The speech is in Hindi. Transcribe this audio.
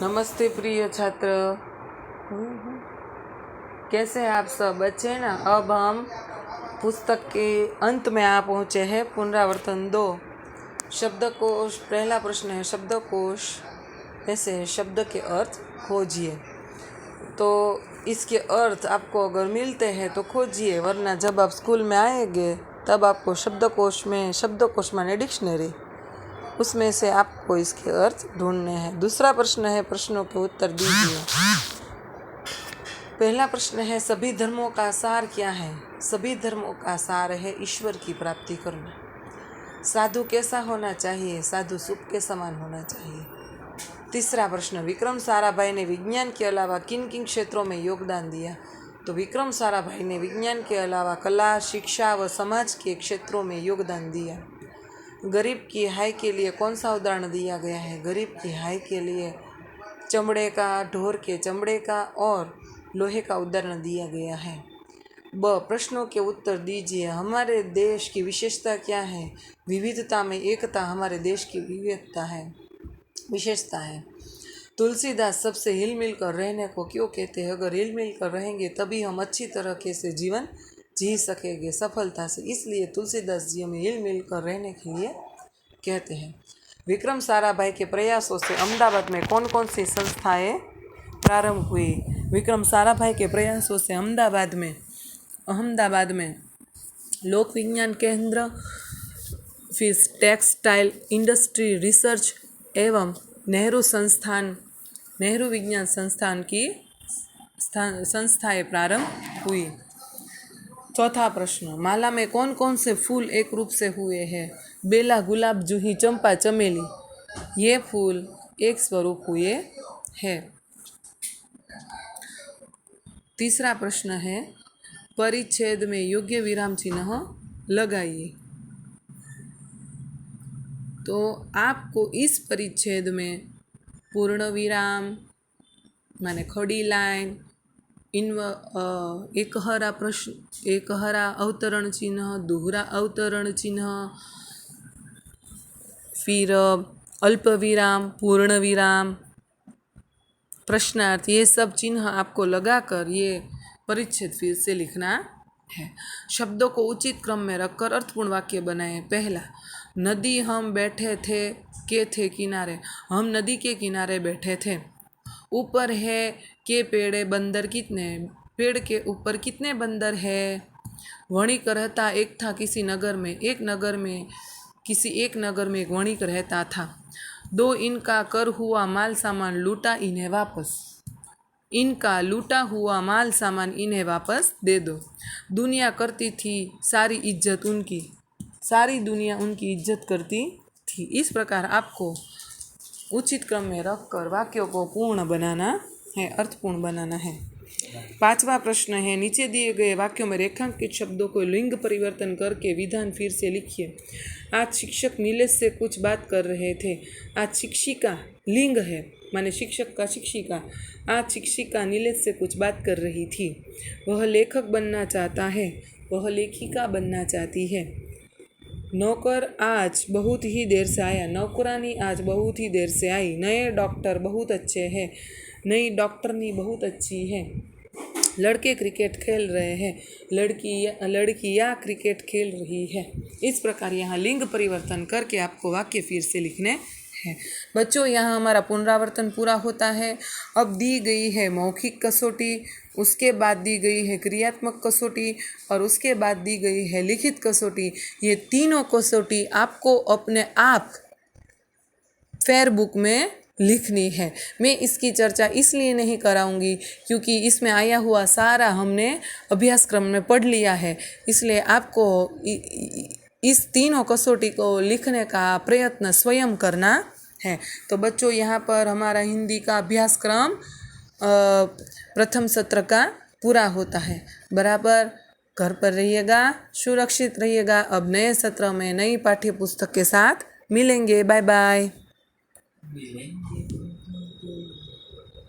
नमस्ते प्रिय छात्र, कैसे हैं आप सब? अच्छे हैं ना? अब हम पुस्तक के अंत में आ पहुँचे हैं। पुनरावर्तन 2 शब्दकोश। पहला प्रश्न है शब्दकोश ऐसे है, शब्द के अर्थ खोजिए। तो इसके अर्थ आपको अगर मिलते हैं तो खोजिए, वरना जब आप स्कूल में आएंगे तब आपको शब्दकोश माने डिक्शनरी, उसमें से आपको इसके अर्थ ढूंढने हैं। दूसरा प्रश्न है प्रश्नों के उत्तर दीजिए। पहला प्रश्न है सभी धर्मों का सार क्या है? सभी धर्मों का सार है ईश्वर की प्राप्ति करना। साधु कैसा होना चाहिए? साधु सुख के समान होना चाहिए। तीसरा प्रश्न, विक्रम साराभाई ने विज्ञान के अलावा किन किन क्षेत्रों में योगदान दिया? तो विक्रम साराभाई ने विज्ञान के अलावा कला, शिक्षा व समाज के क्षेत्रों में योगदान दिया। गरीब की हाय के लिए कौन सा उदाहरण दिया गया है? गरीब की हाय के लिए चमड़े का, ढोर के चमड़े का और लोहे का उदाहरण दिया गया है। ब, प्रश्नों के उत्तर दीजिए। हमारे देश की विशेषता क्या है? विविधता में एकता हमारे देश की विशेषता है। तुलसीदास सबसे हिल मिल कर रहने को क्यों कहते हैं? अगर हिल मिल कर रहेंगे तभी हम अच्छी तरीके से जीवन जी सकेंगे सफलता से, इसलिए तुलसीदास जी हमें हिल मिल कर रहने के लिए कहते हैं। विक्रम साराभाई के प्रयासों से अहमदाबाद में कौन कौन सी संस्थाएं प्रारंभ हुई? विक्रम साराभाई के प्रयासों से अहमदाबाद में लोक विज्ञान केंद्र, फिर टेक्सटाइल इंडस्ट्री रिसर्च एवं नेहरू विज्ञान संस्थान की संस्थाएं प्रारंभ हुई। चौथा प्रश्न, माला में कौन कौन से फूल एक रूप से हुए हैं? बेला, गुलाब, जूही, चंपा, चमेली, ये फूल एक स्वरूप हुए हैं। तीसरा प्रश्न है परिच्छेद में योग्य विराम चिन्ह लगाइए। तो आपको इस परिच्छेद में पूर्ण विराम माने खड़ी लाइन, एकहरा अवतरण चिन्ह, दोहरा अवतरण चिन्ह, फिर अल्प विराम, पूर्ण विराम, प्रश्नार्थ, ये सब चिन्ह आपको लगाकर ये परिच्छेद फिर से लिखना है। शब्दों को उचित क्रम में रखकर अर्थपूर्ण वाक्य बनाएं। पहला, नदी हम बैठे थे किनारे। हम नदी के किनारे बैठे थे। ऊपर है के पेड़े बंदर कितने? पेड़ के ऊपर कितने बंदर है? वणिक रहता एक था किसी नगर में। किसी एक नगर में एक वणिक रहता था। 2 इनका कर हुआ माल सामान लूटा इन्हें वापस। इनका लूटा हुआ माल सामान इन्हें वापस दे दो। दुनिया करती थी सारी इज्जत उनकी। सारी दुनिया उनकी इज्जत करती थी। इस प्रकार आपको उचित क्रम में रखकर वाक्यों को पूर्ण बनाना है, अर्थपूर्ण बनाना है। 5वां प्रश्न है नीचे दिए गए वाक्यों में रेखांकित शब्दों को लिंग परिवर्तन करके विधान फिर से लिखिए। आज शिक्षक नीलेश से कुछ बात कर रहे थे। आज शिक्षिका लिंग है माने शिक्षक का शिक्षिका। आज शिक्षिका नीलेश से कुछ बात कर रही थी। वह लेखक बनना चाहता है, वह लेखिका बनना चाहती है। नौकर आज बहुत ही देर से आया, नौकरानी आज बहुत ही देर से आई। नए डॉक्टर बहुत अच्छे हैं, नई डॉक्टरनी बहुत अच्छी है। लड़के क्रिकेट खेल रहे हैं, लड़कियाँ क्रिकेट खेल रही है। इस प्रकार यहाँ लिंग परिवर्तन करके आपको वाक्य फिर से लिखने हैं। बच्चों, यहाँ हमारा पुनरावर्तन पूरा होता है। अब दी गई है मौखिक कसौटी, उसके बाद दी गई है क्रियात्मक कसौटी और उसके बाद दी गई है लिखित कसौटी। ये तीनों कसौटी आपको अपने आप फेयर बुक में लिखनी है। मैं इसकी चर्चा इसलिए नहीं कराऊंगी क्योंकि इसमें आया हुआ सारा हमने अभ्यासक्रम में पढ़ लिया है, इसलिए आपको इस तीनों कसौटी को लिखने का प्रयत्न स्वयं करना है। तो बच्चों, यहाँ पर हमारा हिंदी का अभ्यासक्रम प्रथम सत्र का पूरा होता है। बराबर घर पर रहिएगा, सुरक्षित रहिएगा। अब नए सत्र में नई पाठ्य पुस्तक के साथ मिलेंगे। Bye bye.